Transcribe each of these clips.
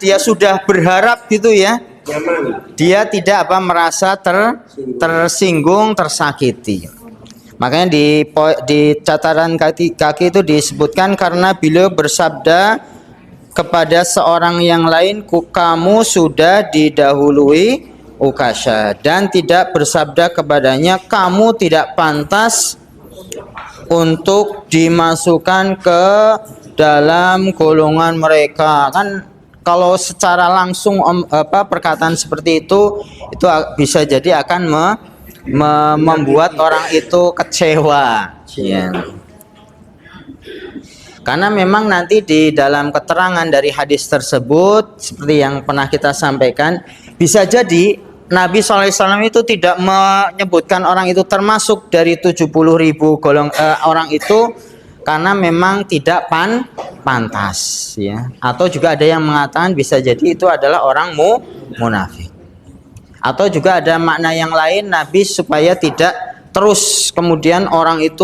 dia sudah berharap gitu ya, dia tidak merasa tersinggung, tersakiti. Makanya di catatan kaki itu disebutkan karena beliau bersabda kepada seorang yang lain, kamu sudah didahului Ukasha, dan tidak bersabda kepadanya, kamu tidak pantas untuk dimasukkan ke dalam golongan mereka. Kan kalau secara langsung perkataan seperti itu bisa jadi akan membuat orang itu kecewa ya. Karena memang nanti di dalam keterangan dari hadis tersebut seperti yang pernah kita sampaikan, bisa jadi Nabi SAW itu tidak menyebutkan orang itu termasuk dari 70.000 orang itu karena memang tidak pantas ya. Atau juga ada yang mengatakan bisa jadi itu adalah orang munafik. Atau juga ada makna yang lain, Nabi supaya tidak terus kemudian orang-orang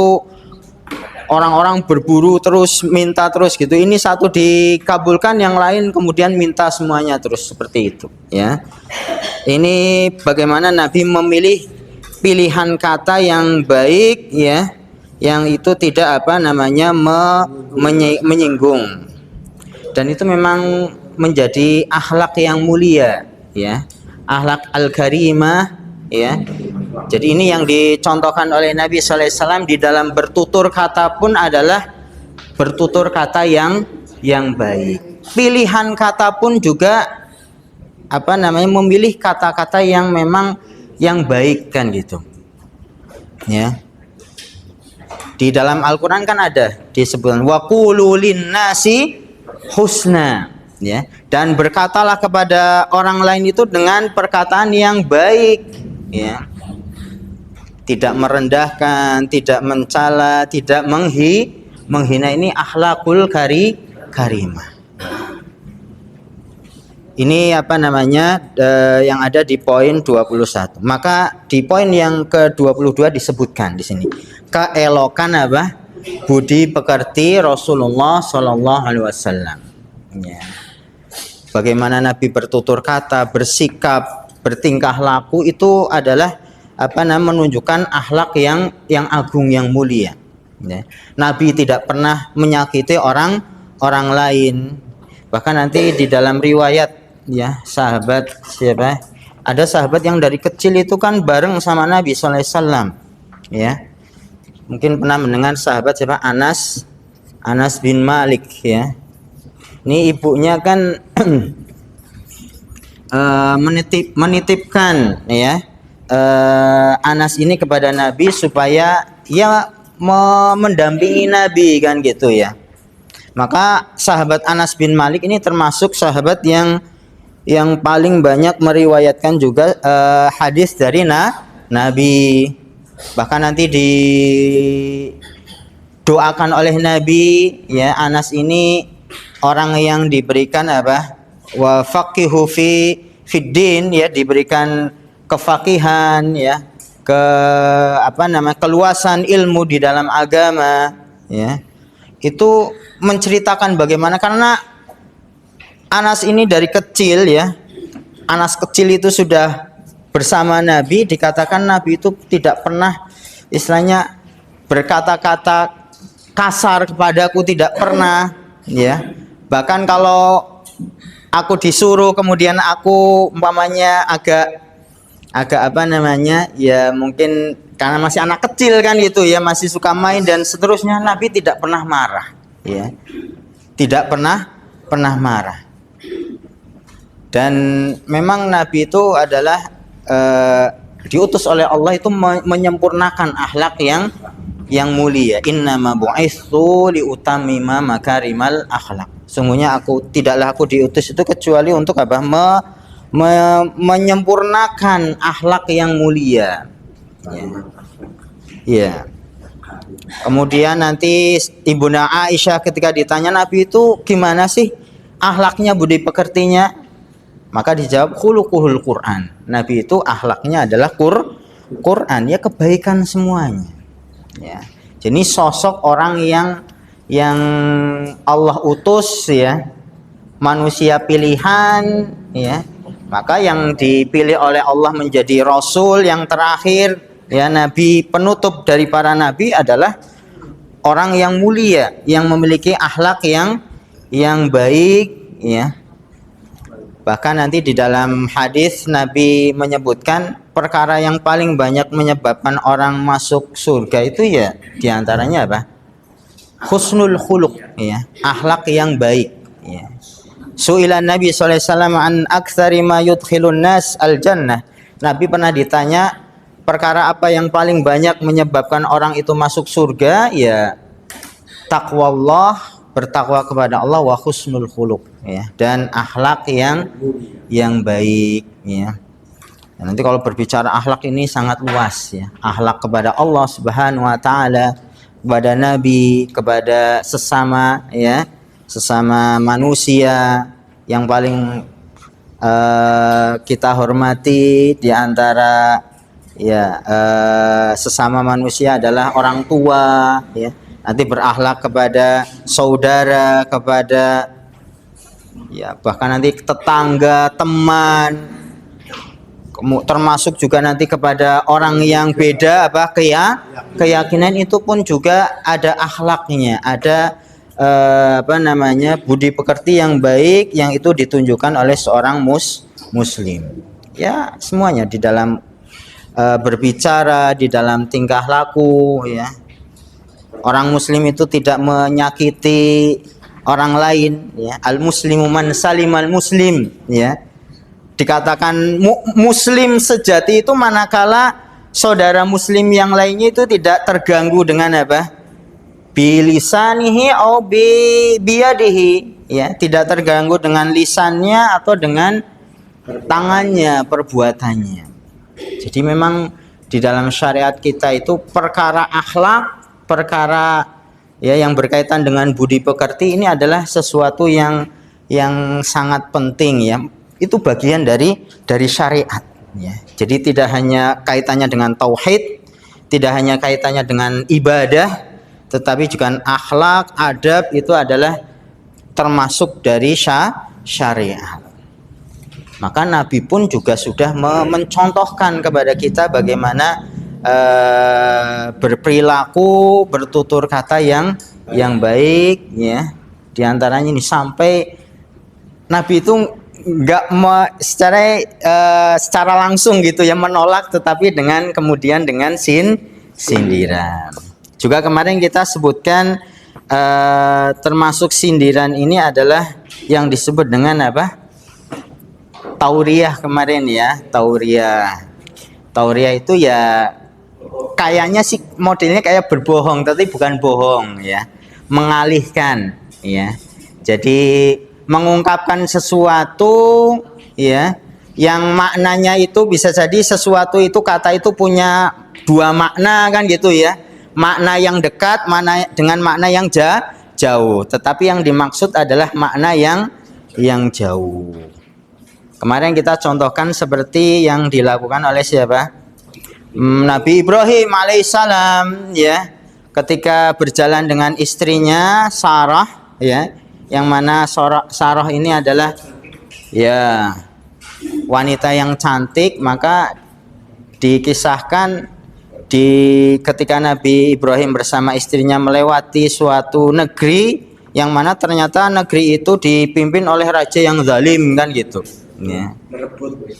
berburu terus minta terus gitu. Ini satu dikabulkan, yang lain kemudian minta semuanya terus seperti itu ya. Ini bagaimana Nabi memilih pilihan kata yang baik ya, yang itu tidak menyinggung. Dan itu memang menjadi akhlak yang mulia ya, akhlak al-karimah ya. Jadi ini yang dicontohkan oleh Nabi sallallahu alaihi wasallam di dalam bertutur kata pun adalah bertutur kata yang baik. Pilihan kata pun juga memilih kata-kata yang memang yang baik kan gitu. Ya. Di dalam Al-Qur'an kan ada disebutkan wa qulu linnasi husna ya, dan berkatalah kepada orang lain itu dengan perkataan yang baik ya. Tidak merendahkan, tidak mencela, tidak menghina. Ini akhlakul karimah. Ini yang ada di poin 21. Maka di poin yang ke-22 disebutkan di sini keelokan budi pekerti Rasulullah Shallallahu Alaihi Wasallam. Ya. Bagaimana Nabi bertutur kata, bersikap, bertingkah laku itu adalah menunjukkan akhlak yang agung, yang mulia. Ya. Nabi tidak pernah menyakiti orang lain. Bahkan nanti di dalam riwayat ya, sahabat siapa? Ada sahabat yang dari kecil itu kan bareng sama Nabi sallallahu alaihi wasallam. Ya. Mungkin pernah mendengar sahabat siapa? Anas bin Malik ya. Ini ibunya kan menitipkan ya Anas ini kepada Nabi supaya ia mendampingi Nabi kan gitu ya. Maka sahabat Anas bin Malik ini termasuk sahabat yang paling banyak meriwayatkan juga hadis dari Nabi. Bahkan nanti didoakan oleh Nabi ya, Anas ini orang yang diberikan wa faqihu fiddin ya, diberikan kefakihan ya, keluasan ilmu di dalam agama ya. Itu menceritakan bagaimana, karena Anas ini dari kecil ya, Anas kecil itu sudah bersama Nabi, dikatakan Nabi itu tidak pernah istilahnya berkata-kata kasar kepadaku, tidak pernah ya. Bahkan kalau aku disuruh kemudian aku umpamanya agak ya mungkin karena masih anak kecil kan gitu ya, masih suka main dan seterusnya, Nabi tidak pernah marah ya. Tidak pernah marah. Dan memang Nabi itu adalah diutus oleh Allah itu menyempurnakan akhlak yang mulia. Innama bu'itsu liutammima makarimal akhlak. Sungguhnya tidaklah aku diutus itu kecuali untuk menyempurnakan akhlak yang mulia. Ya. Kemudian nanti Ibunda Aisyah ketika ditanya Nabi itu gimana sih akhlaknya, budi pekertinya, maka dijawab khuluquhul Quran. Nabi itu akhlaknya adalah Quran ya, kebaikan semuanya. Ya. Jadi sosok orang yang Allah utus ya, manusia pilihan, ya, maka yang dipilih oleh Allah menjadi rasul yang terakhir, ya, nabi penutup dari para nabi adalah orang yang mulia, yang memiliki akhlak yang baik, ya. Bahkan nanti di dalam hadis Nabi menyebutkan perkara yang paling banyak menyebabkan orang masuk surga itu ya diantaranya apa? Husnul khuluq, ya, akhlak yang baik, ya. Su'ilan Nabi sallallahu alaihi wasallam an aktsari ma yudkhilun nas al jannah. Nabi pernah ditanya perkara apa yang paling banyak menyebabkan orang itu masuk surga, ya taqwallah, bertakwa kepada Allah, wa husnul khuluq, ya, dan akhlak yang baik, ya. Dan nanti kalau berbicara akhlak ini sangat luas, ya. Akhlak kepada Allah Subhanahu wa taala, kepada nabi, kepada sesama, ya, sesama manusia. Yang paling kita hormati di antara, ya, sesama manusia adalah orang tua, ya. Nanti berakhlak kepada saudara, kepada, ya, bahkan nanti tetangga, teman, termasuk juga nanti kepada orang yang beda apa keyakinan, itu pun juga ada akhlaknya, ada budi pekerti yang baik yang itu ditunjukkan oleh seorang muslim. Ya, semuanya di dalam berbicara, di dalam tingkah laku, ya. Orang muslim itu tidak menyakiti orang lain, ya. Al muslimu man salimal muslim, ya. Dikatakan muslim sejati itu manakala saudara muslim yang lainnya itu tidak terganggu dengan apa? Bilisanihi au biyadihi, ya, tidak terganggu dengan lisannya atau dengan tangannya, perbuatannya. Jadi memang di dalam syariat kita itu perkara akhlak, perkara, ya, yang berkaitan dengan budi pekerti ini adalah sesuatu yang sangat penting, ya. Itu bagian dari syariat, ya. Jadi tidak hanya kaitannya dengan tauhid, tidak hanya kaitannya dengan ibadah, tetapi juga akhlak, adab itu adalah termasuk dari syariat. Maka Nabi pun juga sudah mencontohkan kepada kita bagaimana berperilaku, bertutur kata yang baik, ya. Di antaranya ini sampai Nabi itu enggak secara langsung gitu, ya, menolak, tetapi kemudian dengan sindiran. Juga kemarin kita sebutkan termasuk sindiran ini adalah yang disebut dengan apa? Tauriyah kemarin, ya, tauriyah. Tauriyah itu ya kayaknya sih modelnya kayak berbohong, tapi bukan bohong, ya. Mengalihkan, ya. Jadi mengungkapkan sesuatu, ya, yang maknanya itu bisa jadi sesuatu itu, kata itu punya dua makna, kan gitu, ya. Makna yang dekat, dengan makna yang jauh. Tetapi yang dimaksud adalah makna yang jauh. Kemarin kita contohkan seperti yang dilakukan oleh siapa? Nabi Ibrahim alaihissalam, ya, ketika berjalan dengan istrinya Sarah, ya, yang mana Sarah ini adalah, ya, wanita yang cantik. Maka dikisahkan ketika Nabi Ibrahim bersama istrinya melewati suatu negeri yang mana ternyata negeri itu dipimpin oleh raja yang zalim, kan gitu, ya.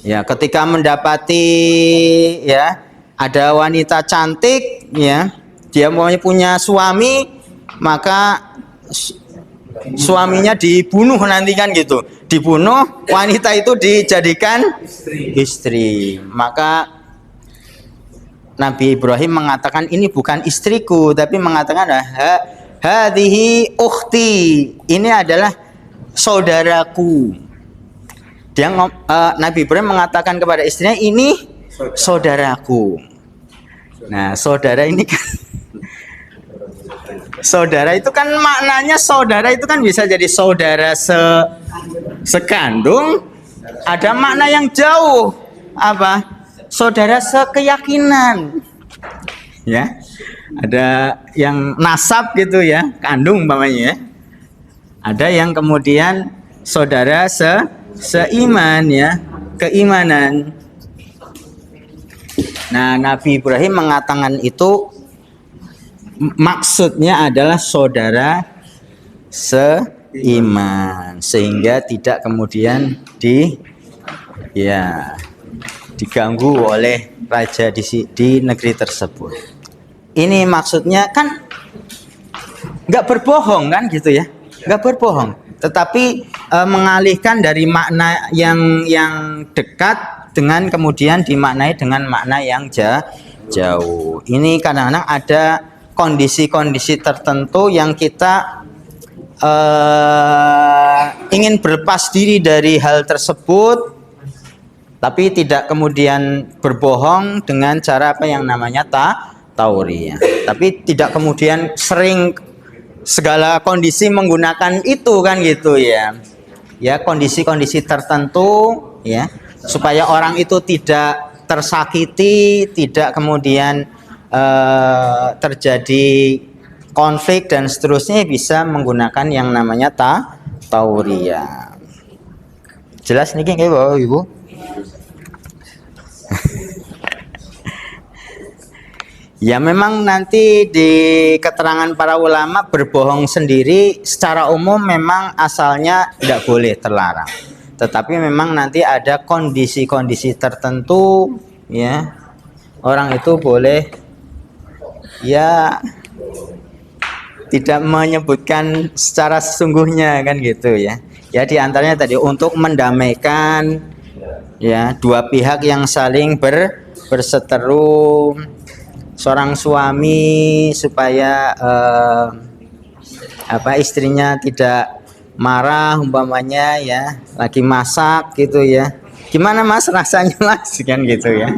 Ya, ketika mendapati, ya, ada wanita cantik, ya, dia punya suami, maka suaminya dibunuh nanti, kan gitu, dibunuh, wanita itu dijadikan istri. Maka Nabi Ibrahim mengatakan ini bukan istriku, tapi mengatakan hadhihi ukhti, ini adalah saudaraku. Nabi Ibrahim mengatakan kepada istrinya, ini saudaraku. Nah, saudara ini kan saudara itu kan maknanya, saudara itu kan bisa jadi saudara sekandung, ada makna yang jauh, apa? Saudara sekeyakinan, ya. Ada yang nasab gitu, ya, kandung umpamanya, ya. Ada yang kemudian saudara seiman ya, keimanan. Nah, Nabi Ibrahim mengatakan itu maksudnya adalah saudara seiman, sehingga tidak kemudian diganggu oleh raja di negeri tersebut. Ini maksudnya kan nggak berbohong kan gitu ya, nggak berbohong, tetapi mengalihkan dari makna yang dekat dengan kemudian dimaknai dengan makna yang jauh. Ini kadang-kadang ada kondisi-kondisi tertentu yang kita ingin berlepas diri dari hal tersebut, tapi tidak kemudian berbohong dengan cara apa yang namanya tauriyah. Tapi tidak kemudian sering segala kondisi menggunakan itu kan gitu ya. Ya, kondisi-kondisi tertentu ya, supaya orang itu tidak tersakiti, tidak kemudian terjadi konflik dan seterusnya, bisa menggunakan yang namanya tauriyah. Jelas niki nggih Bapak Ibu? Ya, memang nanti di keterangan para ulama berbohong sendiri secara umum memang asalnya tidak boleh, terlarang. Tetapi memang nanti ada kondisi-kondisi tertentu ya, orang itu boleh ya tidak menyebutkan secara sesungguhnya kan gitu ya. Ya, di antaranya tadi untuk mendamaikan ya dua pihak yang saling berseteru, seorang suami supaya istrinya tidak marah umpamanya ya, lagi masak gitu ya. Gimana Mas rasanya Mas kan gitu ya.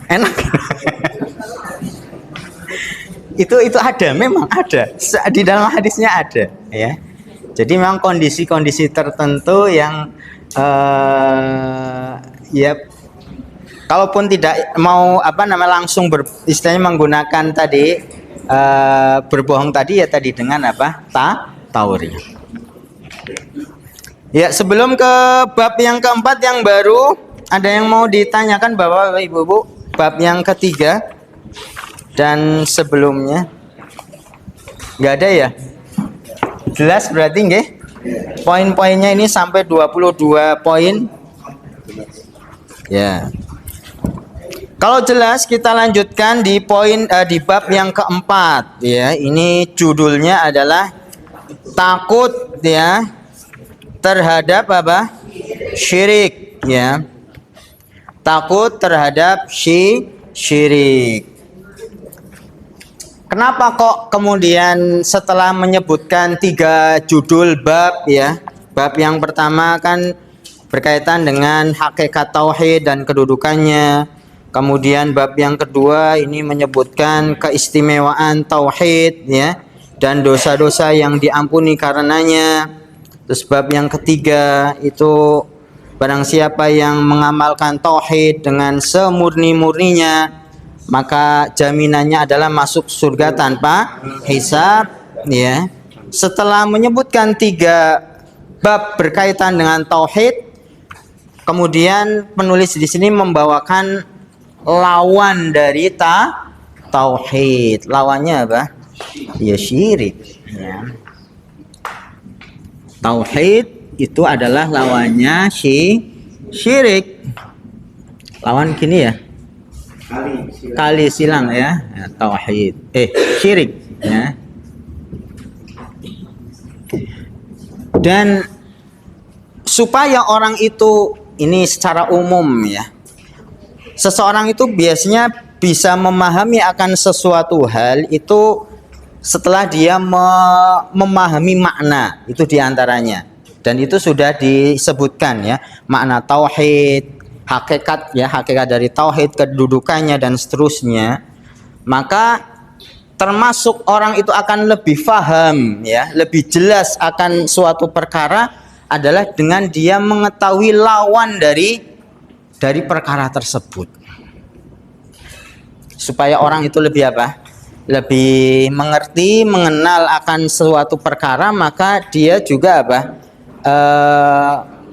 Enak. itu ada, memang ada di dalam hadisnya ada ya. Jadi memang kondisi-kondisi tertentu yang ya kalaupun tidak mau langsung istilahnya menggunakan tadi berbohong tadi ya, tadi dengan tauriyah. Ya, sebelum ke bab yang keempat yang baru, ada yang mau ditanyakan Bapak Ibu? Bab yang ketiga dan sebelumnya nggak ada ya? Jelas berarti nggih? Poin-poinnya ini sampai 22 poin. Ya. Kalau jelas kita lanjutkan di di bab yang keempat ya. Ini judulnya adalah takut ya terhadap syirik ya. Takut terhadap syirik. Kenapa kok kemudian setelah menyebutkan 3 judul bab ya, bab yang pertama kan berkaitan dengan hakikat tauhid dan kedudukannya. Kemudian bab yang kedua ini menyebutkan keistimewaan tauhid ya, dan dosa-dosa yang diampuni karenanya. Terus bab yang ketiga itu barang siapa yang mengamalkan tauhid dengan semurni-murninya, maka jaminannya adalah masuk surga tanpa hisab ya. Setelah menyebutkan 3 bab berkaitan dengan tauhid, kemudian penulis di sini membawakan lawan dari tauhid. Lawannya apa? Ya syirik ya. Tauhid itu adalah lawannya syirik. Lawan gini ya. Kali silang ya, tauhid syirik ya. Dan supaya orang itu, ini secara umum ya, seseorang itu biasanya bisa memahami akan sesuatu hal itu setelah dia memahami makna itu diantaranya, dan itu sudah disebutkan ya, makna tauhid, hakikat ya, hakikat dari tauhid, kedudukannya dan seterusnya. Maka termasuk orang itu akan lebih paham ya, lebih jelas akan suatu perkara adalah dengan dia mengetahui lawan dari perkara tersebut. Supaya orang itu lebih lebih mengerti, mengenal akan suatu perkara, maka dia juga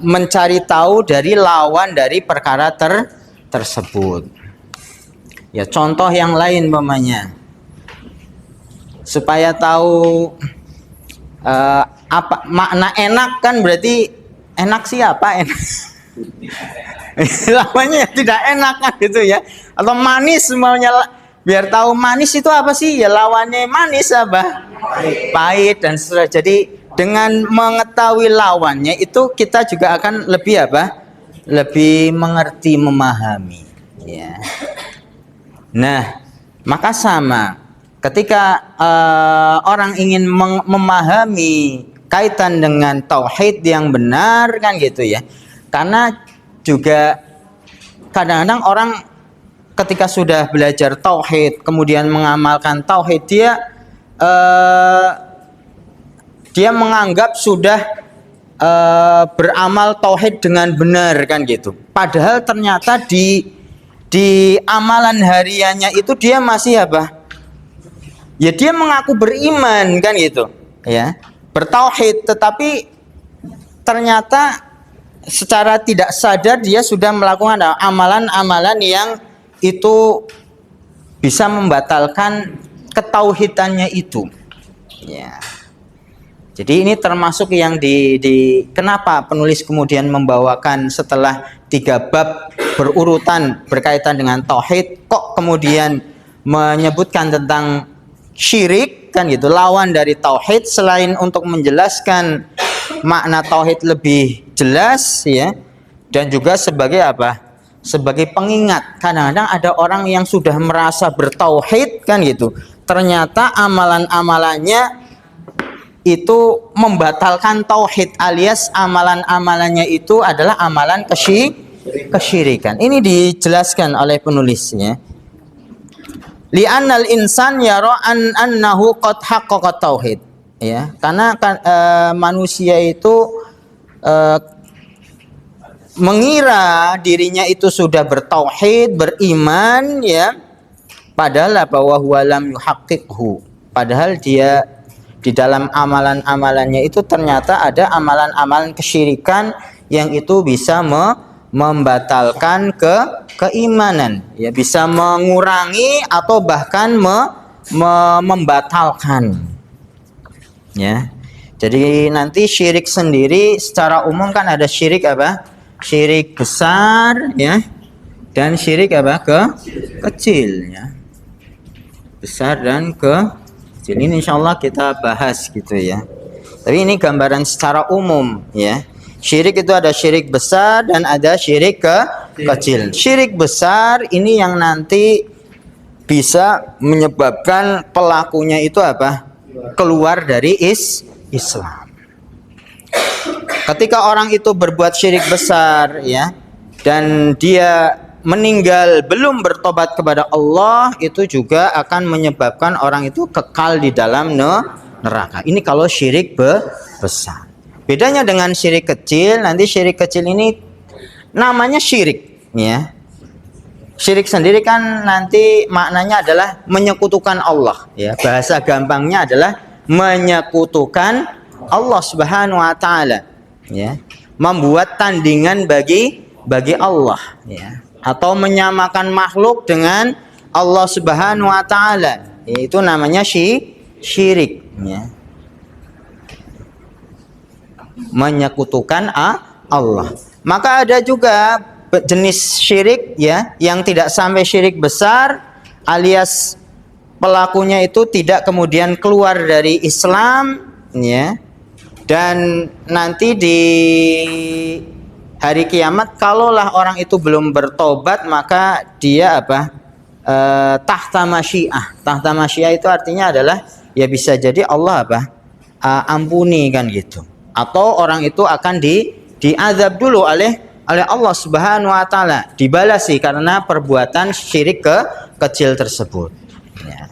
mencari tahu dari lawan dari perkara tersebut. Ya, contoh yang lain umpamanya. Supaya tahu apa makna enak, kan berarti enak siapa enak. Lawannya tidak enak kan gitu ya. Atau manis semuanya, biar tahu manis itu apa sih? Ya lawannya manis apa? Pahit dan seterusnya. Jadi dengan mengetahui lawannya itu kita juga akan lebih apa? Lebih mengerti, memahami. Ya. Nah, maka sama. Ketika orang ingin memahami kaitan dengan tauhid yang benar kan gitu ya. Karena juga kadang-kadang orang ketika sudah belajar tauhid kemudian mengamalkan tauhid, dia menganggap sudah beramal tauhid dengan benar kan gitu. Padahal ternyata di amalan hariannya itu dia masih apa? Ya dia mengaku beriman kan gitu, ya, bertauhid, tetapi ternyata secara tidak sadar dia sudah melakukan amalan-amalan yang itu bisa membatalkan ketauhidannya itu. Ya. Jadi ini termasuk yang kenapa penulis kemudian membawakan setelah 3 bab berurutan berkaitan dengan tauhid, kok kemudian menyebutkan tentang syirik kan gitu, lawan dari tauhid, selain untuk menjelaskan makna tauhid lebih jelas ya, dan juga sebagai apa? Sebagai pengingat. Kadang-kadang ada orang yang sudah merasa bertauhid kan gitu, ternyata amalan-amalannya itu membatalkan tauhid, alias amalan-amalannya itu adalah amalan kesyirikan. Ini dijelaskan oleh penulisnya. Li'annal insan yara annahu qad haqqaqa tauhid. Ya, karena manusia itu mengira dirinya itu sudah bertauhid, beriman ya, padahal bahwa huwa lam yuhaqqiqhu. Padahal dia di dalam amalan-amalannya itu ternyata ada amalan-amalan kesyirikan yang itu bisa membatalkan keimanan, ya, bisa mengurangi atau bahkan membatalkan. Ya. Jadi nanti syirik sendiri secara umum kan ada syirik apa? Syirik besar ya, dan syirik apa? Kecil ya. Besar dan kecil. Ini insyaallah kita bahas gitu ya. Tapi ini gambaran secara umum ya. Syirik itu ada syirik besar dan ada syirik kecil. Syirik besar ini yang nanti bisa menyebabkan pelakunya itu apa? Keluar dari Islam. Ketika orang itu berbuat syirik besar ya, dan dia meninggal belum bertobat kepada Allah, itu juga akan menyebabkan orang itu kekal di dalam neraka. Ini kalau syirik besar. Bedanya dengan syirik kecil, nanti syirik kecil ini namanya syirik ya. Syirik sendiri kan nanti maknanya adalah menyekutukan Allah ya. Bahasa gampangnya adalah menyekutukan Allah Subhanahu wa taala ya. Membuat tandingan bagi Allah ya. Atau menyamakan makhluk dengan Allah Subhanahu wa taala. Itu namanya syirik ya. Menyekutukan Allah. Maka ada juga jenis syirik ya yang tidak sampai syirik besar, alias pelakunya itu tidak kemudian keluar dari Islam ya. Dan nanti di hari kiamat kalaulah orang itu belum bertobat, maka dia apa? Tahta masyiah. Tahta masyiah itu artinya adalah ya bisa jadi Allah apa? Ampuni kan gitu. Atau orang itu akan diazab dulu oleh Allah Subhanahu wa taala, dibalasi karena perbuatan syirik kecil tersebut. Ya.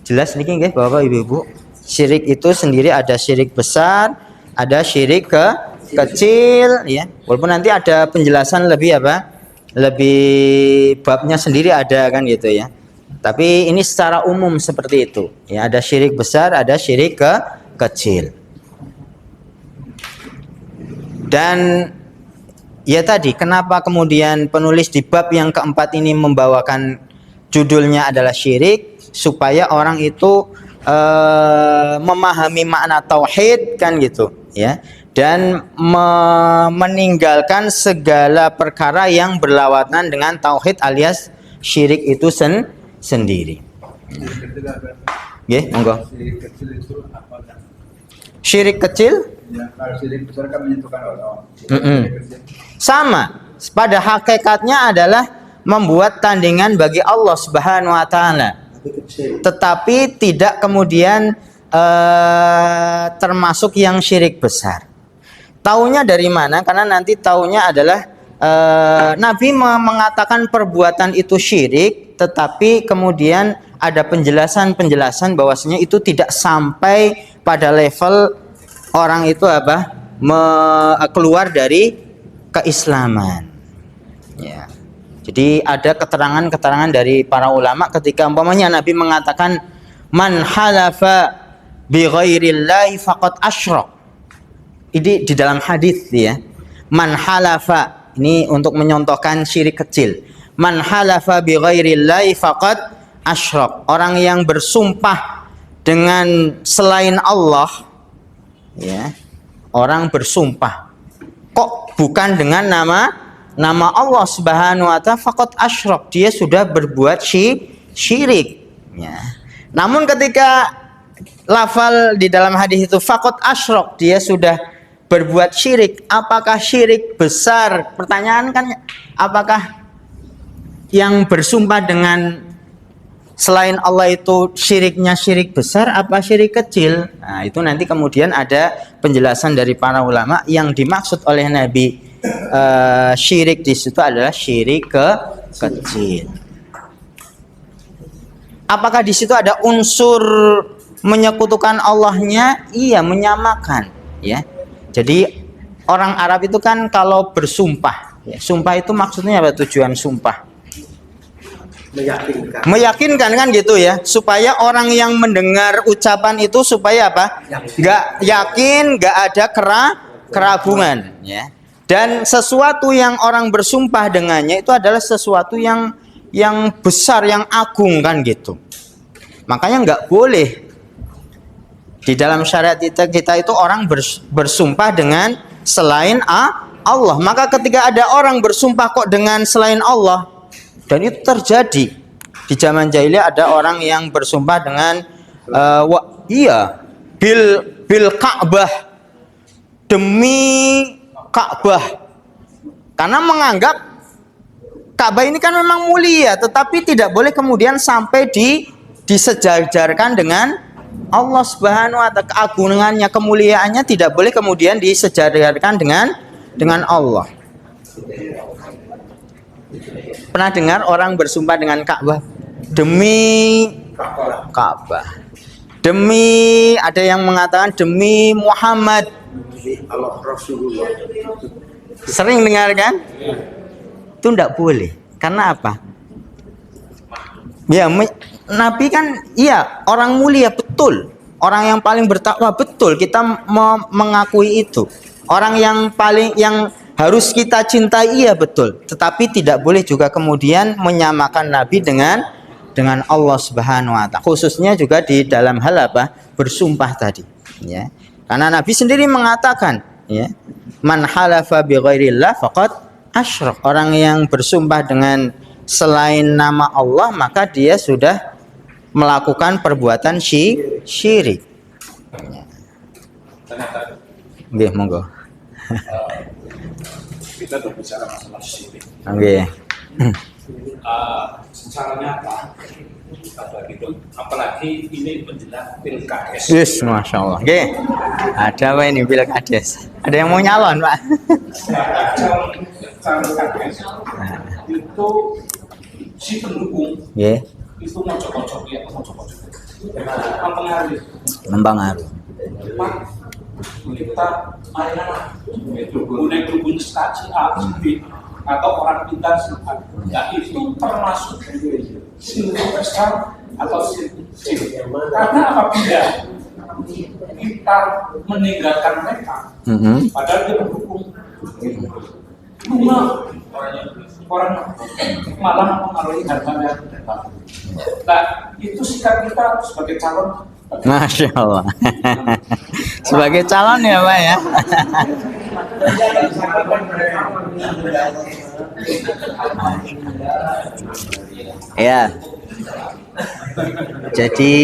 Jelas niki nggih Bapak Ibu-ibu? Syirik itu sendiri ada syirik besar, ada syirik kecil ya. Walaupun nanti ada penjelasan lebih apa? Lebih babnya sendiri ada kan gitu ya. Tapi ini secara umum seperti itu. Ya, ada syirik besar, ada syirik kecil. Dan ya tadi, kenapa kemudian penulis di bab yang keempat ini membawakan judulnya adalah syirik, supaya orang itu memahami makna tauhid kan gitu ya, dan meninggalkan segala perkara yang berlawanan dengan tauhid alias syirik itu sendiri. Nggih, monggo. Syirik kecil? Ya, kalau syirik besar kan menyentuhkan Allah. Sama, pada hakikatnya adalah membuat tandingan bagi Allah Subhanahu wa taala. Tetapi tidak kemudian termasuk yang syirik besar. Taunya dari mana? Karena nanti taunya adalah Nabi mengatakan perbuatan itu syirik, tetapi kemudian ada penjelasan-penjelasan bahwasanya itu tidak sampai pada level orang itu keluar dari keislaman. Ya. Jadi ada keterangan-keterangan dari para ulama ketika umpamanya Nabi mengatakan man halafa bi ghairillahi faqad asyrak. Ini di dalam hadis ya. Man halafa, ini untuk menyontohkan syirik kecil. Man halafa bi ghairillahi faqad asyrak. Orang yang bersumpah dengan selain Allah ya. Orang bersumpah kok bukan dengan nama Allah Subhanahu wa taala, faqad asyrak, dia sudah berbuat syirik ya. Namun ketika lafal di dalam hadis itu faqad asyrak, dia sudah berbuat syirik, apakah syirik besar? Pertanyaan kan, apakah yang bersumpah dengan selain Allah itu syiriknya syirik besar apa syirik kecil? Nah, itu nanti kemudian ada penjelasan dari para ulama. Yang dimaksud oleh Nabi syirik di situ adalah syirik kecil. Apakah di situ ada unsur menyekutukan Allahnya? Iya, menyamakan ya. Jadi orang Arab itu kan kalau bersumpah ya, sumpah itu maksudnya apa tujuan sumpah? Meyakinkan kan gitu ya, supaya orang yang mendengar ucapan itu supaya apa? Nggak yakin, nggak ada keraguan ya. Dan sesuatu yang orang bersumpah dengannya itu adalah sesuatu yang besar, yang agung kan gitu. Makanya nggak boleh di dalam syariat kita itu orang bersumpah dengan selain Allah. Maka ketika ada orang bersumpah kok dengan selain Allah, dan itu terjadi di zaman jahiliyah, ada orang yang bersumpah dengan bil Ka'bah, demi Ka'bah, karena menganggap Ka'bah ini kan memang mulia, tetapi tidak boleh kemudian sampai disejajarkan dengan Allah Subhanahu wa taala. Keagungannya, kemuliaannya tidak boleh kemudian disejajarkan dengan Allah. Pernah dengar orang bersumpah dengan Ka'bah? Demi Ka'bah. Demi, ada yang mengatakan demi Muhammad. Allah Rasulullah. Sering dengar kan? Itu tidak boleh. Karena apa? Ya, Nabi kan iya orang mulia, betul. Orang yang paling bertakwa, betul. Kita mengakui itu. Orang yang harus kita cintai, iya betul. Tetapi tidak boleh juga kemudian menyamakan Nabi dengan Allah Subhanahu wa taala. Khususnya juga di dalam hal bersumpah tadi, ya. Karena Nabi sendiri mengatakan, ya, man halafa bi ghairillah faqad asyrak. Orang yang bersumpah dengan selain nama Allah, maka dia sudah melakukan perbuatan syirik. Nggih, monggo. Kita berbicara masalah syirik. Nggih. Secara nyata, apalagi ini menjelang pilkades. Yes, masya Allah. Nggih. Ada apa ini pilkades? Ada yang mau nyalon, Pak? Pilkades itu si pendukung. Nggih. Itu ngocok-ngocok ya, ngocok-ngocok. Mempengaruhi. Mempengaruhi. Kita mainan kemudian berhubung stasi A, B, atau orang pintar siapa. Nah, itu termasuk syirik besar atau syirik kecil. Karena apabila kita meninggalkan mereka, padahal dia mendukung Bunga orang malah mempengaruhi harganya. Nah, itu sikap kita sebagai calon. Masya Allah. Sebagai calon ya Pak ya. Ya. Jadi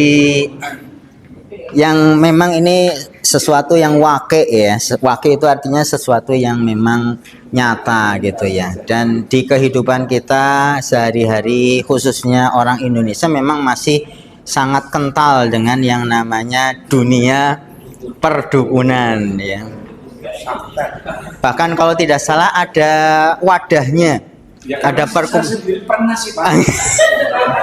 yang memang ini sesuatu yang wake ya. Wake itu artinya sesuatu yang memang nyata gitu ya. Dan di kehidupan kita sehari-hari khususnya orang Indonesia memang masih sangat kental dengan yang namanya dunia perdukunan ya. Bahkan kalau tidak salah ada wadahnya. Ya, ada saya sendiri pernah sih Pak.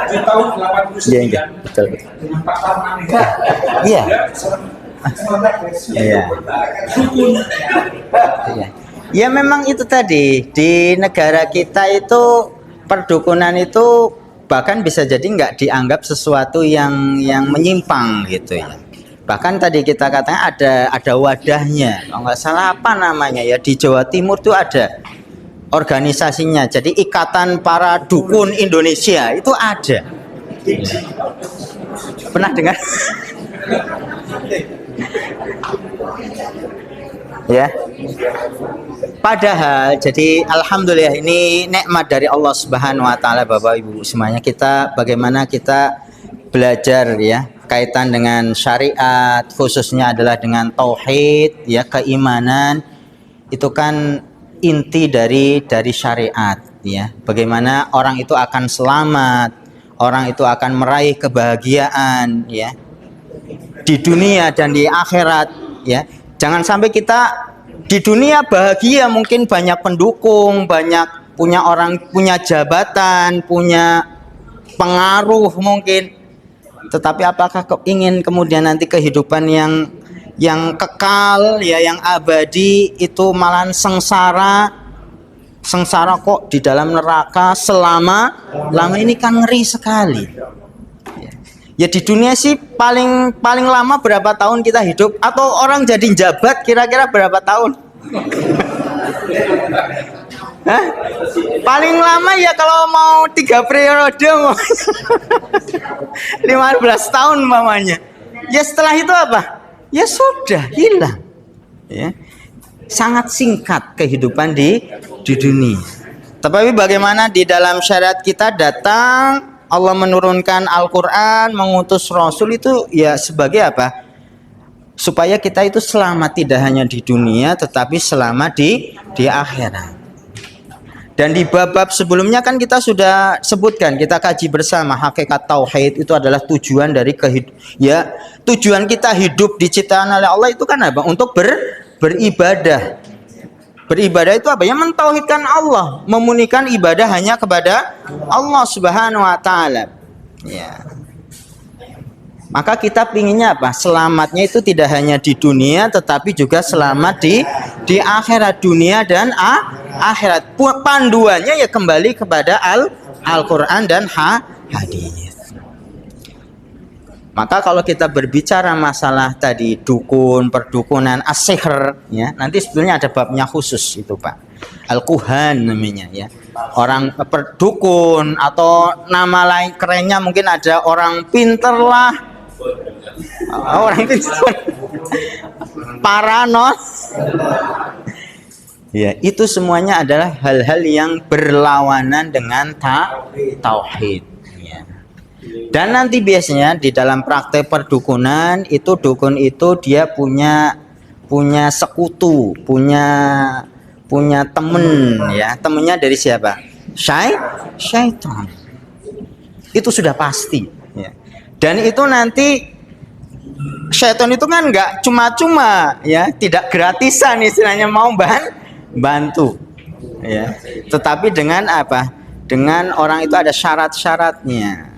Di tahun 89 Iya, betul. dengan Pak Tarmangga. Iya. Iya. Dukun. Iya. Ya memang itu tadi di negara kita itu perdukunan itu bahkan bisa jadi nggak dianggap sesuatu yang menyimpang gitu ya. Bahkan tadi kita katanya ada wadahnya, kalau nggak salah apa namanya ya di Jawa Timur tuh ada organisasinya. Jadi Ikatan Para Dukun Indonesia itu ada. Pernah dengar? Ya. Padahal jadi alhamdulillah ini nikmat dari Allah Subhanahu wa taala Bapak Ibu semuanya, bagaimana kita belajar ya kaitan dengan syariat, khususnya adalah dengan tauhid ya, keimanan. Itu kan inti dari syariat ya. Bagaimana orang itu akan selamat, orang itu akan meraih kebahagiaan ya di dunia dan di akhirat ya. Jangan sampai kita di dunia bahagia, mungkin banyak pendukung, banyak punya jabatan, punya pengaruh mungkin. Tetapi apakah ingin kemudian nanti kehidupan yang kekal ya, yang abadi, itu malahan sengsara kok di dalam neraka selama ini, kan ngeri sekali ya. Di dunia sih paling lama berapa tahun kita hidup, atau orang jadi jabat kira-kira berapa tahun? Hah? Paling lama ya kalau mau 3 periode 15 tahun mamanya. Ya setelah itu apa? Ya sudah hilang ya. Sangat singkat kehidupan di dunia. Tapi bagaimana di dalam syariat kita datang Allah menurunkan Al-Quran, mengutus Rasul itu ya sebagai apa? Supaya kita itu selamat tidak hanya di dunia tetapi selamat di akhirat. Dan di bab-bab sebelumnya kan kita sudah sebutkan, kita kaji bersama hakikat tauhid itu adalah tujuan dari tujuan kita hidup diciptakan oleh Allah itu kan apa? Untuk beribadah. Beribadah itu apa? Ya mentauhidkan Allah, memurnikan ibadah hanya kepada Allah Subhanahu wa taala. Ya. Maka kita pinginnya apa? Selamatnya itu tidak hanya di dunia tetapi juga selamat di akhirat, dunia dan akhirat. Panduannya ya kembali kepada Al-Quran dan hadis. Maka kalau kita berbicara masalah tadi dukun, perdukunan, as-sihr ya, nanti sebetulnya ada babnya khusus itu Pak. Al-Kuhan namanya ya. Orang perdukun atau nama lain kerennya mungkin ada orang pinter lah. Orang pinter. Paranos. Ya, itu semuanya adalah hal-hal yang berlawanan dengan tauhid. Ya. Dan nanti biasanya di dalam praktek perdukunan itu dukun itu dia punya sekutu, punya temen ya. Temennya dari siapa? Syaitan. Itu sudah pasti. Ya. Dan itu nanti syaitan itu kan nggak cuma-cuma ya, tidak gratisan istilahnya mau bantu ya, tetapi dengan apa? Dengan orang itu ada syarat-syaratnya,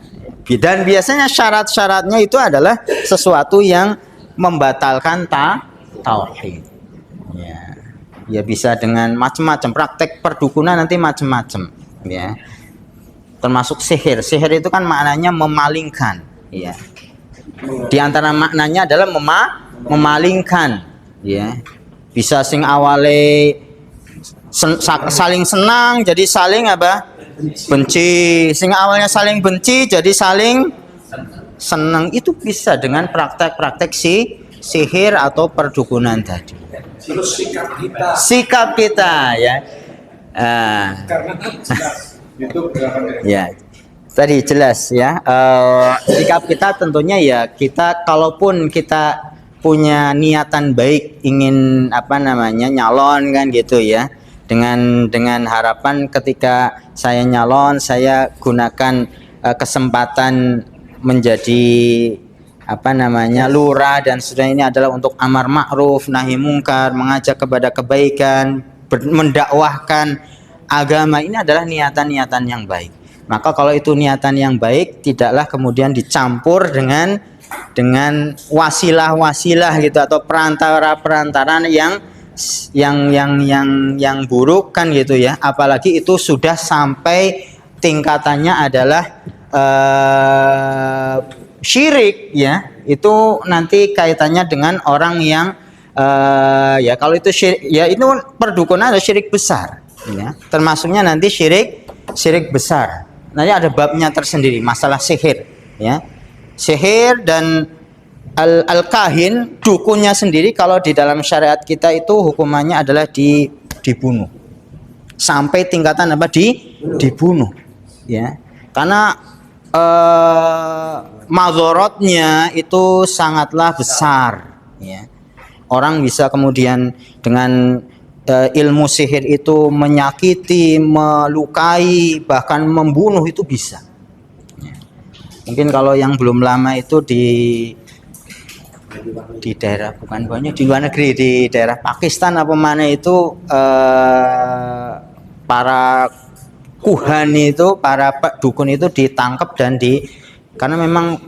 dan biasanya syarat-syaratnya itu adalah sesuatu yang membatalkan tauhid ya bisa dengan macam-macam. Praktek perdukunan nanti macam-macam ya, termasuk sihir itu kan maknanya memalingkan ya. Di antara maknanya adalah memalingkan ya. Bisa sing awale saling senang jadi saling apa? Benci. Sehingga awalnya saling benci jadi saling senang. Itu bisa dengan praktek-praktek sihir atau perdukunan tadi. Terus Sikap kita ya. karena jelas itu Ya. Tadi jelas ya. Sikap kita tentunya ya kita kalaupun kita punya niatan baik ingin apa namanya nyalon kan gitu ya. Dengan harapan ketika saya nyalon saya gunakan kesempatan menjadi apa namanya lurah dan sudah ini adalah untuk amar ma'ruf nahi mungkar, mengajak kepada kebaikan, mendakwahkan agama. Ini adalah niatan-niatan yang baik. Maka kalau itu niatan yang baik tidaklah kemudian dicampur dengan wasilah-wasilah gitu atau perantara-perantara yang buruk kan gitu ya. Apalagi itu sudah sampai tingkatannya adalah syirik ya. Itu nanti kaitannya dengan orang yang ya kalau itu syirik ya itu perdukunan atau syirik besar ya. Termasuknya nanti syirik besar. Nanti ada babnya tersendiri masalah sihir ya. Sihir dan al-kahin dukunnya sendiri kalau di dalam syariat kita itu hukumannya adalah dibunuh. Sampai tingkatan apa? Dibunuh ya. Karena mazorotnya itu sangatlah besar ya. Orang bisa kemudian dengan ilmu sihir itu menyakiti, melukai, bahkan membunuh itu bisa ya. Mungkin kalau yang belum lama itu di daerah bukan banyak di luar negeri, di daerah Pakistan apa mana itu para kuhan itu, para dukun itu ditangkap dan karena memang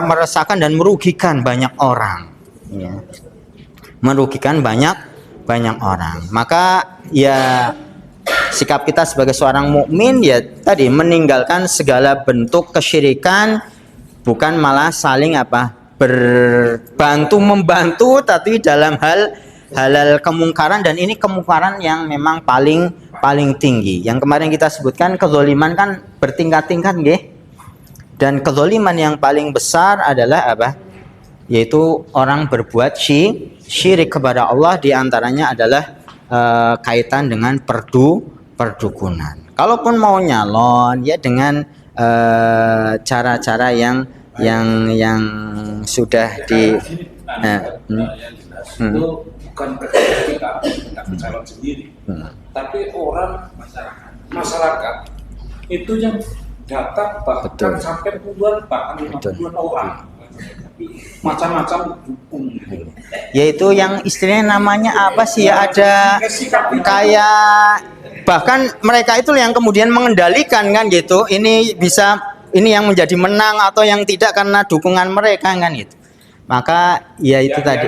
meresahkan dan merugikan banyak orang ya. Merugikan banyak orang. Maka ya sikap kita sebagai seorang mukmin ya tadi meninggalkan segala bentuk kesyirikan, bukan malah saling apa? Berbantu membantu tapi dalam halal kemungkaran, dan ini kemungkaran yang memang paling tinggi. Yang kemarin kita sebutkan kezaliman kan bertingkat-tingkat nggih. Dan kezaliman yang paling besar adalah apa? Yaitu orang berbuat syirik kepada Allah, diantaranya adalah kaitan dengan perdukunan. Kalaupun mau nyalon ya dengan cara-cara yang sudah di itu bukan kita calon sendiri, tapi orang masyarakat itu yang datang bahkan sampai puluhan bahkan 50 orang, macam-macam dukung gitu. Yaitu yang istilahnya namanya apa sih ya, ada kayak bahkan mereka itu yang kemudian mengendalikan kan gitu. Ini yang menjadi menang atau yang tidak karena dukungan mereka kan gitu. Maka ya itu tadi.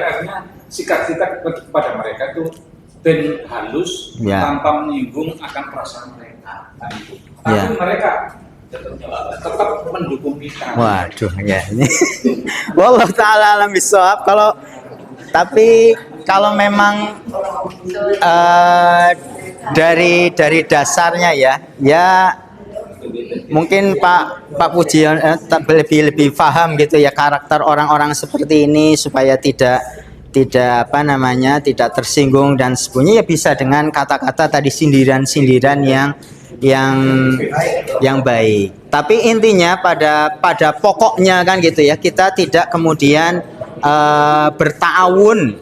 Sikap kita kepada mereka itu dan halus tanpa menyinggung akan perasaan mereka. Tapi mereka tetap mendukung kita. Waduh ya ini. Wallahu taala alam bisawab. Kalau memang dari dasarnya ya mungkin Pak Puji lebih paham gitu ya karakter orang-orang seperti ini supaya tidak tersinggung dan sebagainya, ya bisa dengan kata-kata tadi, sindiran-sindiran yang baik. Tapi intinya pada pokoknya kan gitu ya, kita tidak kemudian bertawun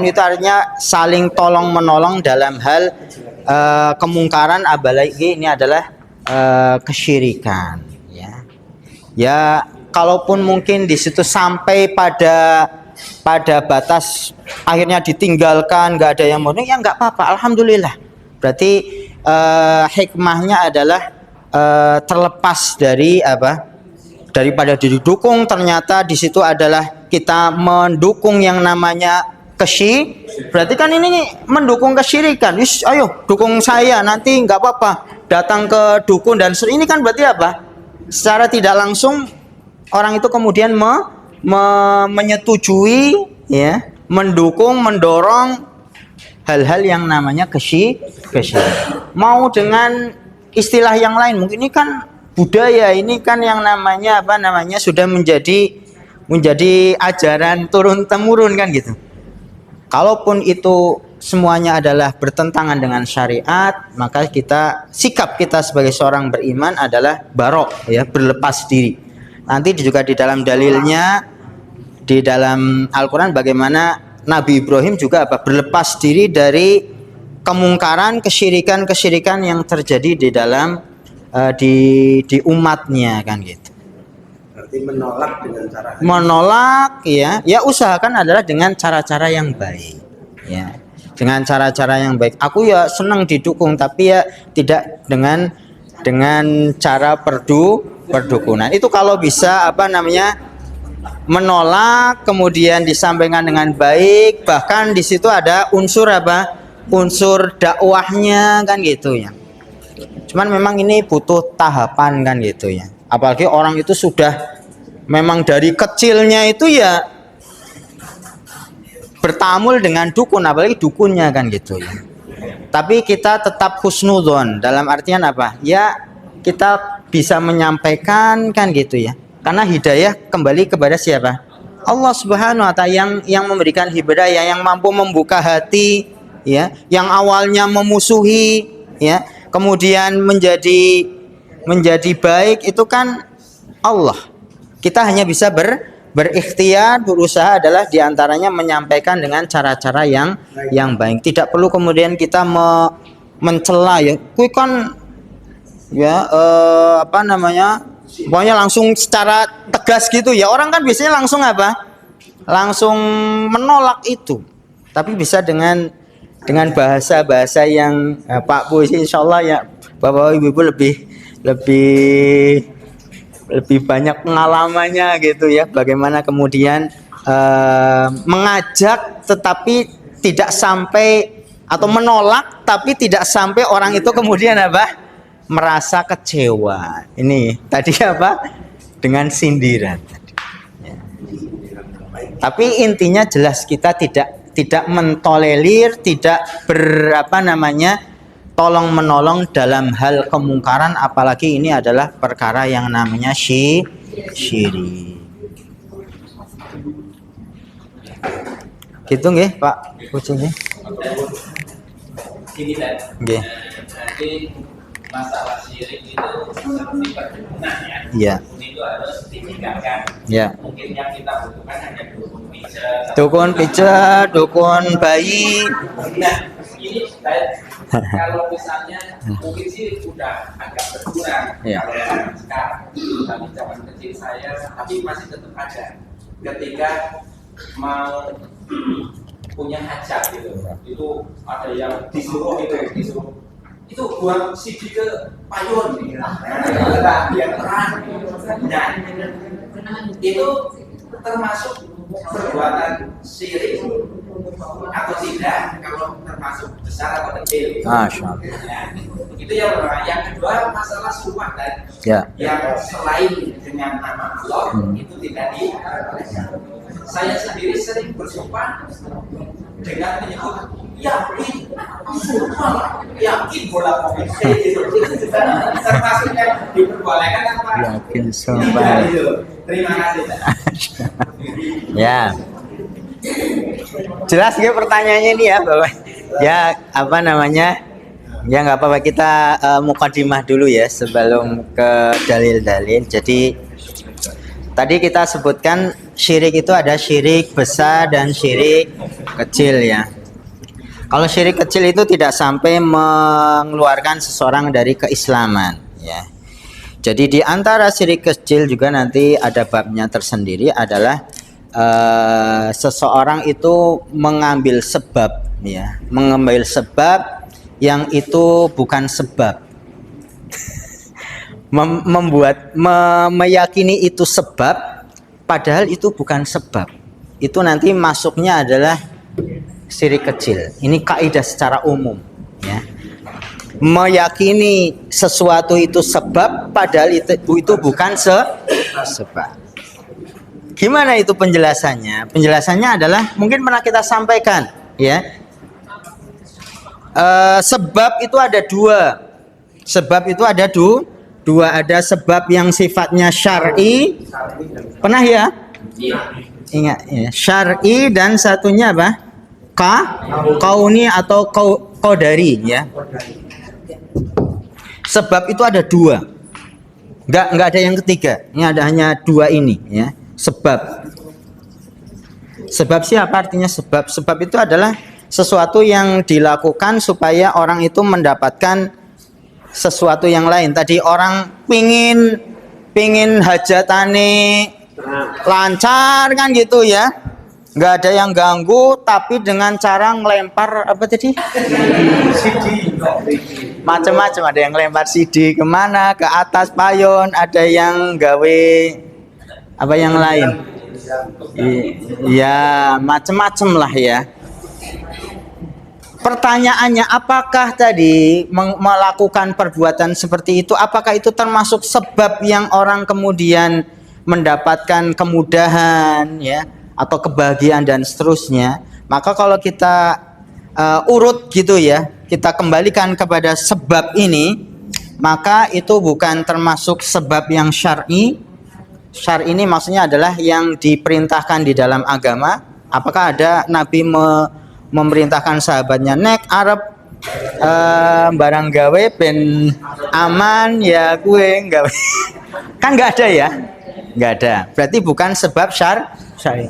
itu artinya saling tolong menolong dalam hal kemungkaran, apalagi ini adalah kesyirikan ya kalaupun mungkin di situ sampai pada batas akhirnya ditinggalkan, nggak ada yang mau ya nggak apa-apa, alhamdulillah. Berarti hikmahnya adalah terlepas dari daripada didukung, ternyata di situ adalah kita mendukung yang namanya berarti kan ini mendukung kesyirikan. Ayo dukung saya, nanti nggak apa-apa datang ke dukun dan ini kan berarti apa? Secara tidak langsung orang itu kemudian menyetujui ya, mendukung, mendorong hal-hal yang namanya kesyirikan. Mau dengan istilah yang lain, mungkin ini kan budaya, ini kan yang namanya apa namanya sudah menjadi ajaran turun temurun kan gitu. Kalaupun itu semuanya adalah bertentangan dengan syariat, maka sikap kita sebagai seorang beriman adalah barok, ya, berlepas diri. Nanti juga di dalam dalilnya di dalam Al-Qur'an bagaimana Nabi Ibrahim juga berlepas diri dari kemungkaran, kesyirikan yang terjadi di dalam di umatnya kan gitu. Berarti menolak dengan cara Ya usahakan adalah dengan cara-cara yang baik, ya, dengan cara-cara yang baik. Aku ya senang didukung, tapi ya tidak dengan cara perdukunan. Itu kalau bisa menolak kemudian disampaikan dengan baik, bahkan di situ ada unsur unsur dakwahnya kan gitu ya. Cuman memang ini butuh tahapan kan gitu ya. Apalagi orang itu sudah memang dari kecilnya itu ya bertamul dengan dukun, apalagi dukunnya kan gitu ya. Tapi kita tetap husnudzon, dalam artian apa? Ya kita bisa menyampaikan kan gitu ya. Karena hidayah kembali kepada siapa? Allah Subhanahu wa taala yang memberikan hidayah, yang mampu membuka hati ya, yang awalnya memusuhi ya, kemudian menjadi baik, itu kan Allah. Kita hanya bisa berikhtiar, berusaha adalah diantaranya menyampaikan dengan cara-cara yang baik. Tidak perlu kemudian kita mencela ya. Kui kan ya pokoknya langsung secara tegas gitu ya. Orang kan biasanya langsung langsung menolak itu. Tapi bisa dengan bahasa-bahasa yang Pak Bu insyaallah ya Bapak Ibu lebih banyak pengalamannya gitu ya, bagaimana kemudian mengajak tetapi tidak sampai, atau menolak tapi tidak sampai orang itu kemudian merasa kecewa. Ini tadi dengan sindiran ya. Tapi intinya jelas kita tidak mentolerir, tidak tolong menolong dalam hal kemungkaran, apalagi ini adalah perkara yang namanya syirik. Gitu nggih Pak Kucing? Gini kan, Nggih. nanti masalah syirik itu seperti perkebunan ya. Iya. Itu harus ditinggalkan. Ya. Mungkin yang kita butuhkan hanya Dukun pijet, dukun bayi. Nah, ini kalau misalnya mungkin sih udah agak berkurang Ya. kalau zaman sekarang. Tapi zaman kecil saya, tapi masih tetap ada. Ketika mau punya hajat gitu, itu ada yang disuruh itu buang CD ke payun biar terang. Nah, itu termasuk perbuatan syirik atau tidak, kalau termasuk besar atau kecil. Masya Allah. Nah, itu yang pertama. Yang kedua, masalah sumpah dan Ya. yang selain dengan nama Allah itu tidak di. Saya sendiri sering bersumpah dengan menyebut yakin, sumpah yakin bola covid termasuk yang diperbolehkan apa? Yakin sumpah. Terima kasih. Ya. Jelas nggak pertanyaannya ini ya Bapak? Ya Ya nggak apa-apa, kita mukadimah dulu ya sebelum ke dalil-dalil. Jadi tadi kita sebutkan syirik itu ada syirik besar dan syirik kecil ya. Kalau syirik kecil itu tidak sampai mengeluarkan seseorang dari keislaman ya. Jadi di antara syirik kecil juga nanti ada babnya tersendiri, adalah seseorang itu mengambil sebab ya, mengambil sebab yang itu bukan sebab. Meyakini itu sebab padahal itu bukan sebab. Itu nanti masuknya adalah syirik kecil. Ini kaidah secara umum ya. Meyakini sesuatu itu sebab padahal itu bukan sebab. Gimana itu penjelasannya? Penjelasannya adalah mungkin pernah kita sampaikan ya. sebab itu ada dua. Sebab itu ada dua. Ada sebab yang sifatnya syar'i. Pernah ya? Ingat ya. Syar'i dan satunya apa? Kauni atau qadari ya. Sebab itu ada dua. Enggak ada yang ketiga. Ini ada hanya dua ini ya. Sebab. Sebab siapa artinya sebab? Sebab itu adalah sesuatu yang dilakukan supaya orang itu mendapatkan sesuatu yang lain. Tadi orang pingin hajatane lancar kan gitu ya, nggak ada yang ganggu, tapi dengan cara ngelempar apa tadi? Macam-macam, ada yang ngelempar CD kemana, ke atas payon, ada yang gawe apa yang lain. Ya macam-macam lah ya. Pertanyaannya, apakah tadi melakukan perbuatan seperti itu, apakah itu termasuk sebab yang orang kemudian mendapatkan kemudahan ya, atau kebahagiaan dan seterusnya? Maka kalau kita urut gitu ya, kita kembalikan kepada sebab ini, maka itu bukan termasuk sebab yang syar'i. Syar'i ini maksudnya adalah yang diperintahkan di dalam agama. Apakah ada Nabi memerintahkan sahabatnya nek Arab barang gawe ben aman ya gue gawe? Kan nggak ada ya, nggak ada. Berarti bukan sebab syar'i.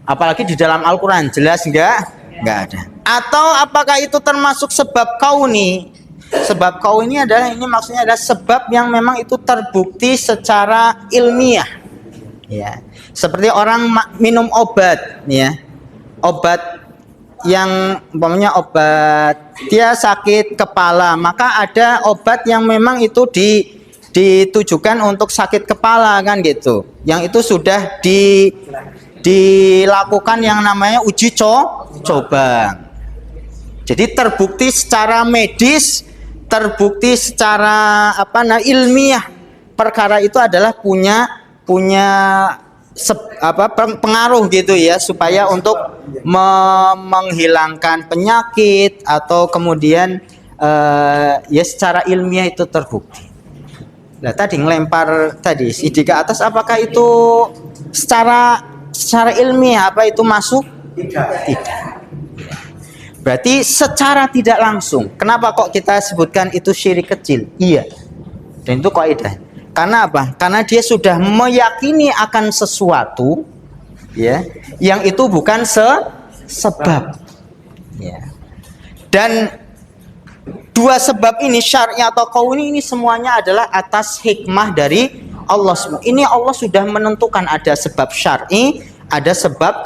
Apalagi di dalam Al-Quran jelas nggak ada. Atau apakah itu termasuk sebab kauni? Sebab kauni adalah, ini maksudnya adalah sebab yang memang itu terbukti secara ilmiah ya. Seperti orang minum obat ya, obat yang umpamanya obat dia sakit kepala, maka ada obat yang memang itu ditujukan untuk sakit kepala kan gitu. Yang itu sudah dilakukan yang namanya uji coba. Jadi terbukti secara medis, terbukti secara ilmiah, perkara itu adalah punya pengaruh gitu ya, supaya untuk menghilangkan penyakit atau kemudian ya secara ilmiah itu terbukti. Nah tadi ngelempar tadi CD ke atas, apakah itu secara ilmiah apa itu masuk? Tidak. Berarti secara tidak langsung. Kenapa kok kita sebutkan itu syirik kecil? Iya. Dan itu kaidah. Karena apa? Karena dia sudah meyakini akan sesuatu ya, yang itu bukan sebab ya. Dan dua sebab ini, syar'i atau kauni, ini semuanya adalah atas hikmah dari Allah semua. Ini Allah sudah menentukan ada sebab syar'i, ada sebab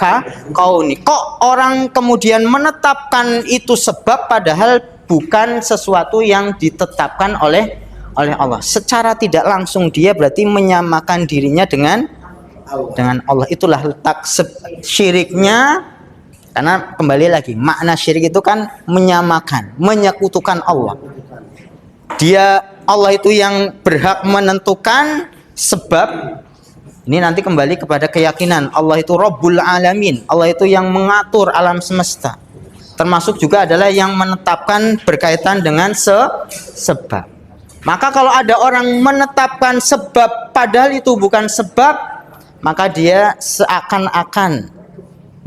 kauni. Kok orang kemudian menetapkan itu sebab padahal bukan sesuatu yang ditetapkan oleh Allah. Secara tidak langsung dia berarti menyamakan dirinya dengan Allah. Itulah letak syiriknya. Karena kembali lagi, makna syirik itu kan menyamakan, menyekutukan Allah. Allah itu yang berhak menentukan sebab. Ini nanti kembali kepada keyakinan Allah itu Rabbul Alamin. Allah itu yang mengatur alam semesta. Termasuk juga adalah yang menetapkan berkaitan dengan sebab. Maka kalau ada orang menetapkan sebab padahal itu bukan sebab, maka dia seakan-akan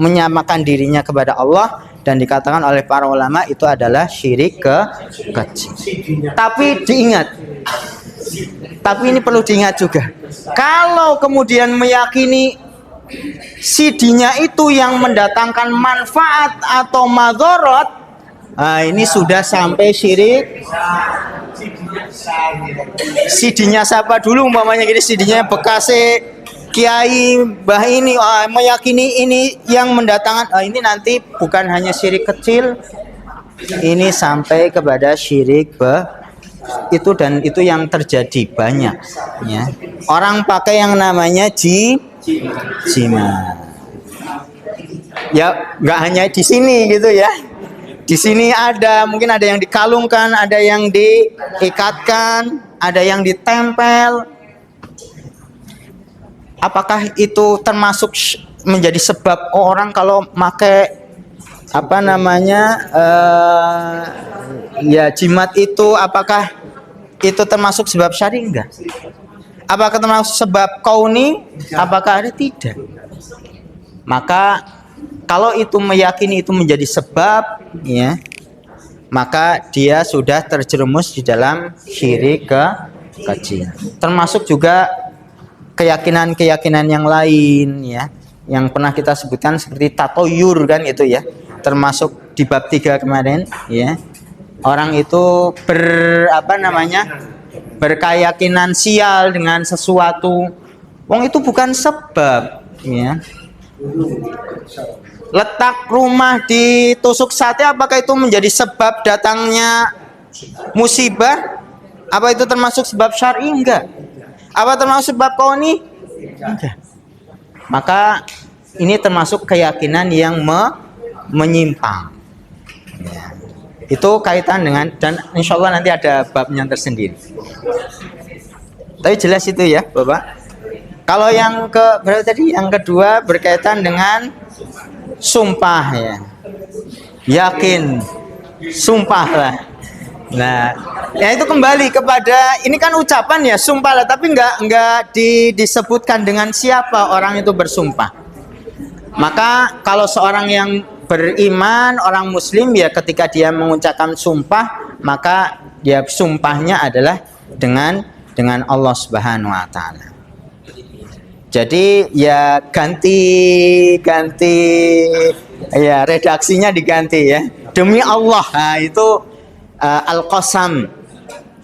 menyamakan dirinya kepada Allah, dan dikatakan oleh para ulama itu adalah syirik kecil. Tapi diingat, tapi ini perlu diingat juga, kalau kemudian meyakini CD-nya itu yang mendatangkan manfaat atau madharat, ini sudah sampai syirik. CD-nya siapa dulu umpamanya gini, CD-nya bekas kiai mbah ini meyakini ini yang mendatangkan, ini nanti bukan hanya syirik kecil, ini sampai kepada syirik itu, dan itu yang terjadi banyak ya. Orang pakai yang namanya jima. Ya nggak hanya di sini gitu ya. Di sini ada, mungkin ada yang dikalungkan, ada yang diikatkan, ada yang ditempel. Apakah itu termasuk menjadi sebab orang kalau pakai apa namanya ya jimat itu apakah itu termasuk sebab syar'i? Enggak. Apakah termasuk sebab kauni? Apakah ada? Tidak. Maka kalau itu meyakini itu menjadi sebab, ya, maka dia sudah terjerumus di dalam syirik kecil. Termasuk juga keyakinan-keyakinan yang lain, ya, yang pernah kita sebutkan seperti tatoyur kan itu ya, termasuk di bab 3 kemarin, ya. Orang itu berkeyakinan sial dengan sesuatu. Wong itu bukan sebab, ya. Letak rumah ditusuk sate, apakah itu menjadi sebab datangnya musibah? Apa itu termasuk sebab syar'i? Enggak. Apa termasuk sebab kauni? Enggak. Maka ini termasuk keyakinan yang menyimpang. Ya. Itu kaitan dengan, dan insya Allah nanti ada babnya tersendiri. Tapi jelas itu ya, Bapak. Kalau yang berapa tadi? Yang kedua berkaitan dengan sumpah, ya. Yakin, sumpah lah. Nah, ya itu kembali kepada, ini kan ucapan ya, sumpah lah, tapi enggak disebutkan dengan siapa orang itu bersumpah. Maka kalau seorang yang beriman, orang muslim, ya ketika dia mengucapkan sumpah, maka dia sumpahnya adalah dengan Allah Subhanahu wa taala. Jadi ya ganti ya redaksinya diganti ya. Demi Allah. Nah, itu al-qasam.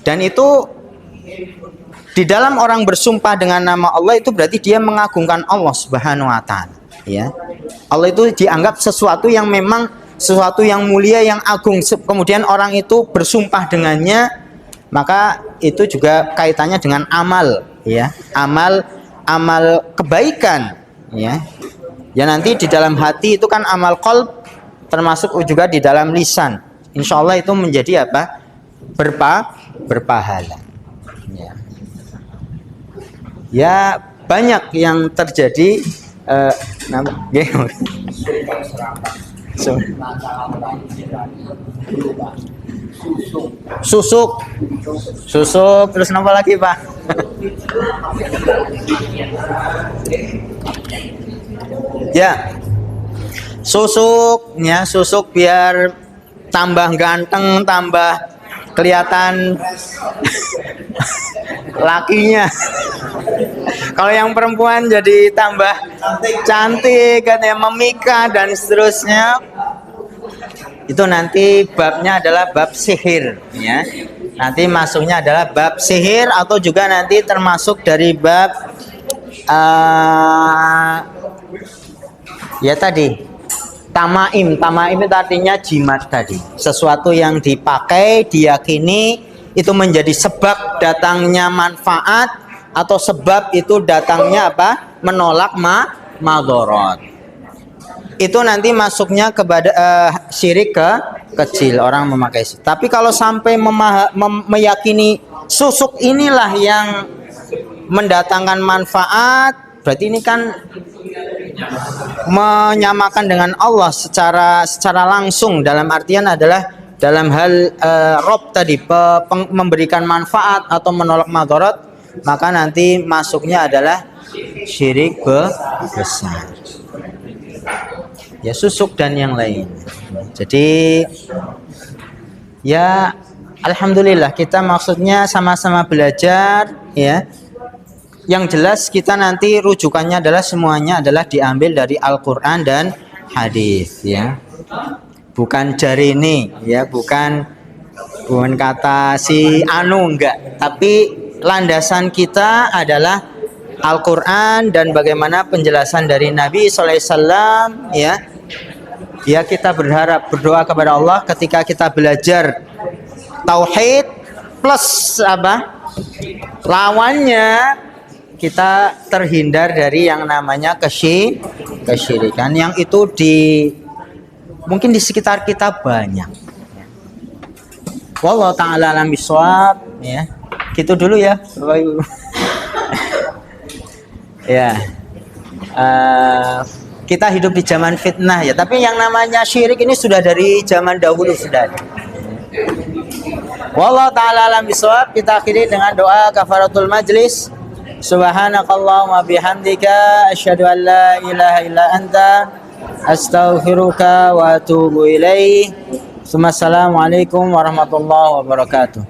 Dan itu di dalam orang bersumpah dengan nama Allah itu berarti dia mengagungkan Allah Subhanahu wa taala, ya. Allah itu dianggap sesuatu yang memang sesuatu yang mulia, yang agung. Kemudian orang itu bersumpah dengannya, maka itu juga kaitannya dengan amal, ya. Amal kebaikan, ya. Ya nanti di dalam hati itu kan amal qalb, termasuk juga di dalam lisan. Insya Allah itu menjadi apa? Berpahala. Ya. Ya banyak yang terjadi. Susuk, terus apa lagi Pak? Ya, susuk biar tambah ganteng, tambah kelihatan lakinya. Kalau yang perempuan jadi tambah cantik, katanya memikah dan seterusnya. Itu nanti babnya adalah bab sihir, ya. Nanti masuknya adalah bab sihir, atau juga nanti termasuk dari bab ya tadi tamaim itu artinya jimat tadi, sesuatu yang dipakai diyakini itu menjadi sebab datangnya manfaat, atau sebab itu datangnya apa? Menolak madharat. Itu nanti masuknya kepada syirik kecil, orang memakai. Tapi kalau sampai meyakini susuk inilah yang mendatangkan manfaat, berarti ini kan menyamakan dengan Allah secara langsung, dalam artian adalah dalam hal rob tadi, memberikan manfaat atau menolak madharat, maka nanti masuknya adalah syirik besar, ya, susuk dan yang lain. Jadi ya alhamdulillah kita maksudnya sama-sama belajar, ya. Yang jelas kita nanti rujukannya adalah semuanya adalah diambil dari Al-Qur'an dan hadis, ya. Bukan jari ini, ya, bukan kata si anu, enggak, tapi landasan kita adalah Al-Qur'an dan bagaimana penjelasan dari Nabi sallallahu alaihi wasallam, ya. Ya, kita berdoa kepada Allah ketika kita belajar tauhid plus apa? Lawannya kita terhindar dari yang namanya kesyirikan, yang itu mungkin di sekitar kita banyak. Wallahu ta'ala alam bisawab, ya. Gitu dulu ya, Bapak Ibu. Ya. kita hidup di zaman fitnah ya, tapi yang namanya syirik ini sudah dari zaman dahulu sudah. Wallahu taala alam bisawab. Kita akhiri dengan doa kafaratul majlis. Subhanakallahumma bihamdika asyhadu an la ilaha illa anta astaghfiruka wa atubu ilaik. Assalamualaikum warahmatullahi wabarakatuh.